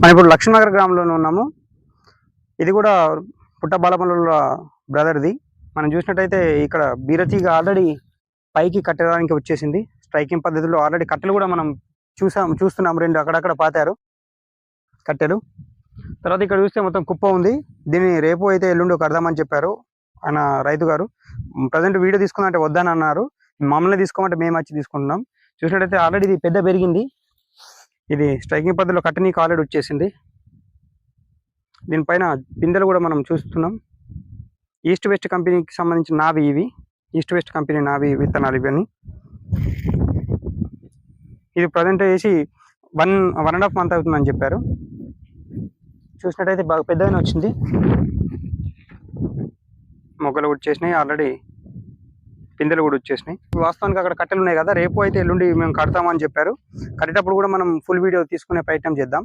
మనం ఇప్పుడు లక్ష్మీనగర్ గ్రామంలోనే ఉన్నాము. ఇది కూడా పుట్టబాలపల్లుల బ్రదర్ది. మనం చూసినట్టయితే ఇక్కడ బీరతీగ ఆల్రెడీ పైకి కట్టడానికి వచ్చేసింది. స్ట్రైకింగ్ పద్ధతిలో ఆల్రెడీ కట్టెలు కూడా మనం చూస్తున్నాం. 2 అక్కడక్కడ పాతారు కట్టెలు. తర్వాత ఇక్కడ చూస్తే మొత్తం కుప్ప ఉంది. దీన్ని రేపు అయితే ఎల్లుండి కడదామని చెప్పారు ఆయన రైతు గారు. ప్రజెంట్ వీడియో తీసుకుందంటే వద్దని అన్నారు. మమ్మల్ని తీసుకోమంటే మేము వచ్చి తీసుకుంటున్నాం. చూసినట్టయితే ఆల్రెడీ ఇది పెద్ద పెరిగింది. ఇది స్ట్రైకింగ్ పద్ధతిలో కట్టనీకి ఆల్రెడీ వచ్చేసింది. దీనిపైన పిందెలు కూడా మనం చూస్తున్నాం. ఈస్ట్ వెస్ట్ కంపెనీకి సంబంధించిన నావి ఇవి. ఈస్ట్ వెస్ట్ కంపెనీ నావి విత్తనాలు ఇవన్నీ. ఇది ప్రజెంట్ వేసి 1.5 మంత్ అవుతుందని చెప్పారు. చూసినట్టయితే బాగా పెద్దగానే వచ్చింది. మొగ్గలు కూడా వచ్చేసినాయి, ఆల్రెడీ పిందెలు కూడా వచ్చేసినాయి. వాస్తవానికి అక్కడ కట్టెలు ఉన్నాయి కదా, రేపు అయితే ఎల్లుండి మేము కడతామని చెప్పారు. కట్టేటప్పుడు కూడా మనం ఫుల్ వీడియో తీసుకునే ప్రయత్నం చేద్దాం.